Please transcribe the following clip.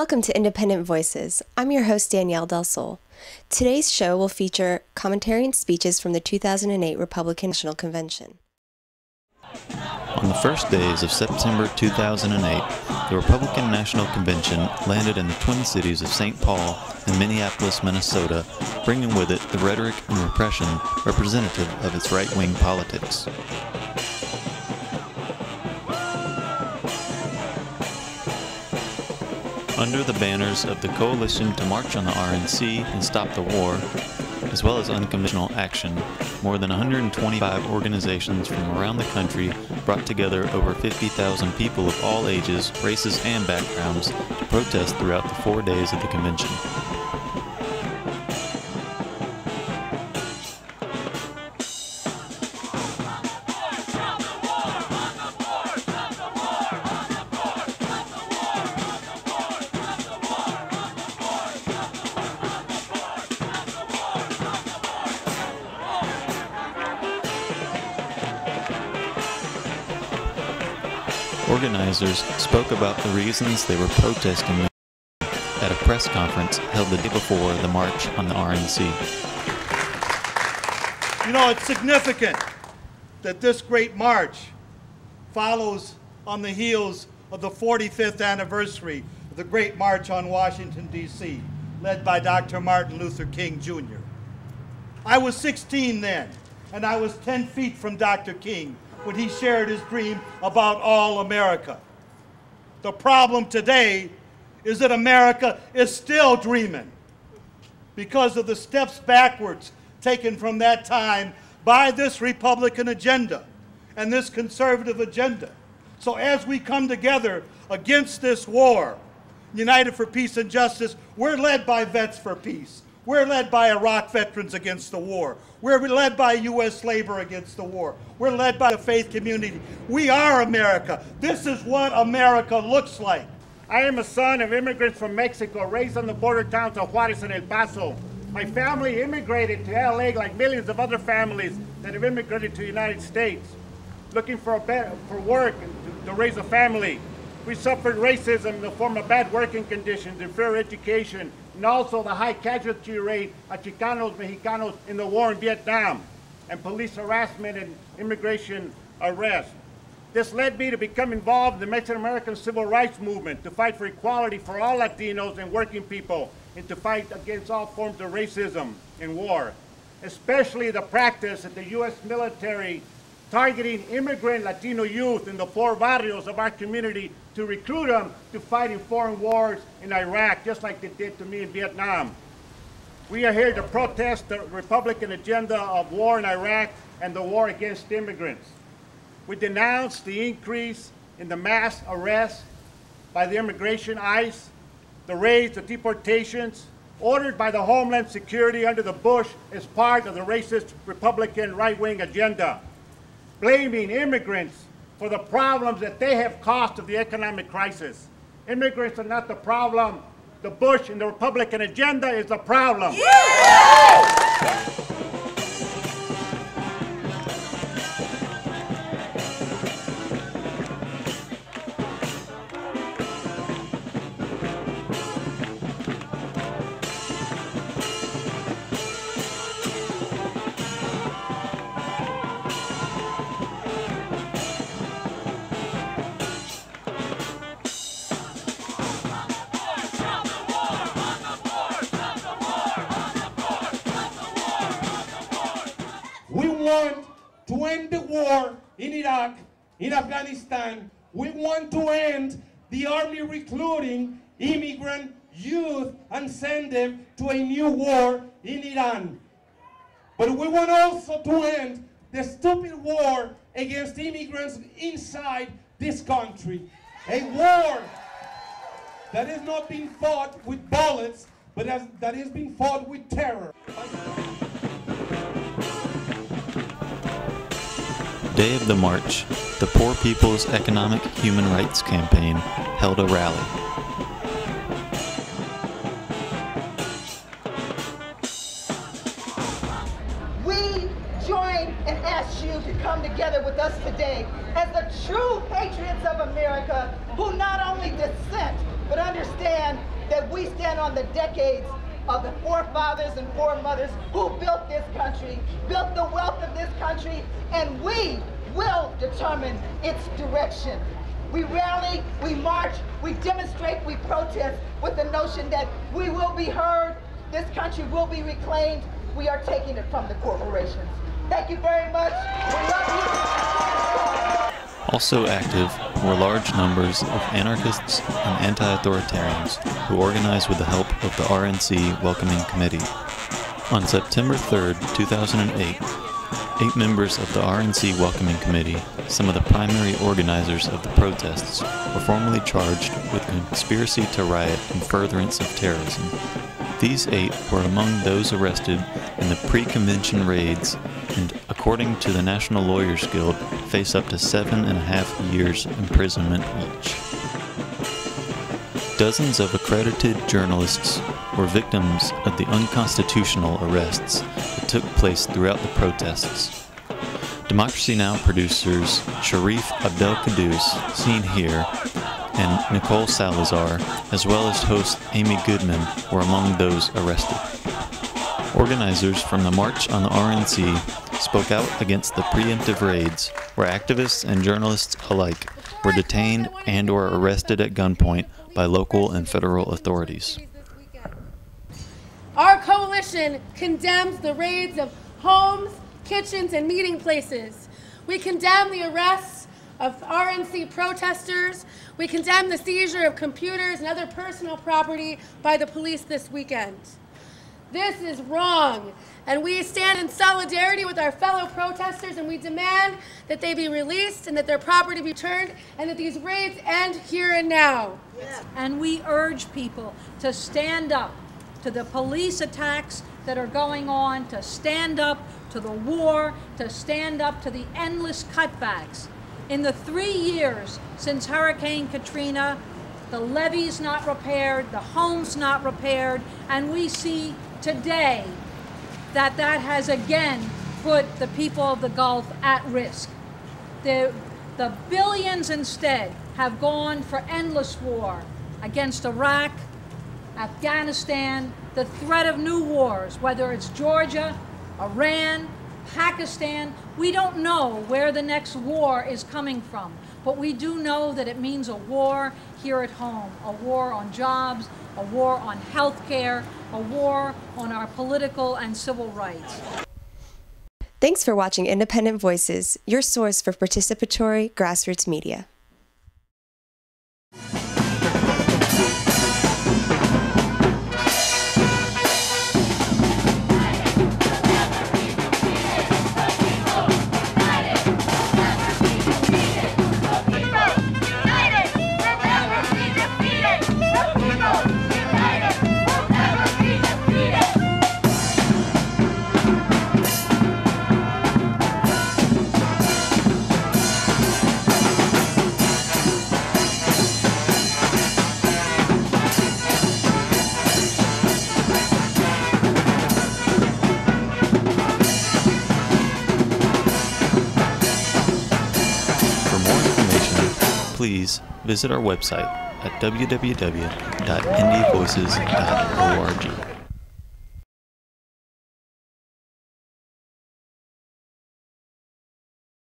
Welcome to Independent Voices. I'm your host, Danielle Del Sol. Today's show will feature commentary and speeches from the 2008 Republican National Convention. On the first days of September 2008, the Republican National Convention landed in the Twin Cities of St. Paul and Minneapolis, Minnesota, bringing with it the rhetoric and repression representative of its right-wing politics. Under the banners of the Coalition to March on the RNC and Stop the War, as well as Unconventional Action, more than 125 organizations from around the country brought together over 50,000 people of all ages, races, and backgrounds to protest throughout the 4 days of the convention. Organizers spoke about the reasons they were protesting at a press conference held the day before the march on the RNC. You know, it's significant that this great march follows on the heels of the 45th anniversary of the Great March on Washington, D.C., led by Dr. Martin Luther King, Jr. I was 16 then, and I was 10 feet from Dr. King when he shared his dream about all America. The problem today is that America is still dreaming because of the steps backwards taken from that time by this Republican agenda and this conservative agenda. So as we come together against this war, United for Peace and Justice, we're led by Vets for Peace. We're led by Iraq Veterans Against the War. We're led by U.S. Labor Against the War. We're led by the faith community. We are America. This is what America looks like. I am a son of immigrants from Mexico, raised on the border towns of Juarez and El Paso. My family immigrated to L.A. like millions of other families that have immigrated to the United States, looking for work and to raise a family. We suffered racism in the form of bad working conditions, inferior education, and also the high casualty rate of Chicanos, Mexicanos in the war in Vietnam, and police harassment and immigration arrest. This led me to become involved in the Mexican-American civil rights movement to fight for equality for all Latinos and working people and to fight against all forms of racism in war, especially the practice of the U.S. military targeting immigrant Latino youth in the poor barrios of our community to recruit them to fight in foreign wars in Iraq, just like they did to me in Vietnam. We are here to protest the Republican agenda of war in Iraq and the war against immigrants. We denounce the increase in the mass arrests by the immigration ICE, the raids, the deportations, ordered by the Homeland Security under the Bush as part of the racist Republican right-wing agenda, blaming immigrants for the problems that they have caused of the economic crisis. Immigrants are not the problem. The Bush and the Republican agenda is the problem. Yeah! We want to end the war in Iraq, in Afghanistan. We want to end the army recruiting immigrant youth and send them to a new war in Iran. But we want also to end the stupid war against immigrants inside this country. A war that is not being fought with bullets, but that is being fought with terror. Day of the march, the Poor People's Economic Human Rights Campaign held a rally. We join and ask you to come together with us today as the true patriots of America who not only dissent but understand that we stand on the decades of the forefathers and foremothers who built this country, built the wealth of this country, and we will determine its direction. We rally, we march, we demonstrate, we protest with the notion that we will be heard, this country will be reclaimed. We are taking it from the corporations. Thank you very much. We love you. Also active were large numbers of anarchists and anti-authoritarians who organized with the help of the RNC Welcoming Committee. On September 3, 2008, 8 members of the RNC Welcoming Committee, some of the primary organizers of the protests, were formally charged with conspiracy to riot and furtherance of terrorism. These 8 were among those arrested in the pre-convention raids and, according to the National Lawyers Guild, face up to 7.5 years imprisonment each. Dozens of accredited journalists were victims of the unconstitutional arrests that took place throughout the protests. Democracy Now! Producers Sharif Abdel-Qaddous, seen here, and Nicole Salazar, as well as host Amy Goodman, were among those arrested. Organizers from the March on the RNC spoke out against the preemptive raids, where activists and journalists alike were detained and or arrested at gunpoint by local and federal authorities. Our coalition condemns the raids of homes, kitchens, and meeting places. We condemn the arrests of RNC protesters. We condemn the seizure of computers and other personal property by the police this weekend. This is wrong, and we stand in solidarity with our fellow protesters, and we demand that they be released and that their property be returned and that these raids end here and now. And we urge people to stand up to the police attacks that are going on, to stand up to the war, to stand up to the endless cutbacks. In the 3 years since Hurricane Katrina, the levees not repaired, the homes not repaired, and we see today that that has again put the people of the Gulf at risk. The billions instead have gone for endless war against Iraq, Afghanistan, the threat of new wars, whether it's Georgia, Iran, Pakistan. We don't know where the next war is coming from, but we do know that it means a war here at home, a war on jobs, a war on health care, a war on our political and civil rights. Thanks for watching Independent Voices, your source for participatory grassroots media. Please visit our website at www.indievoices.org.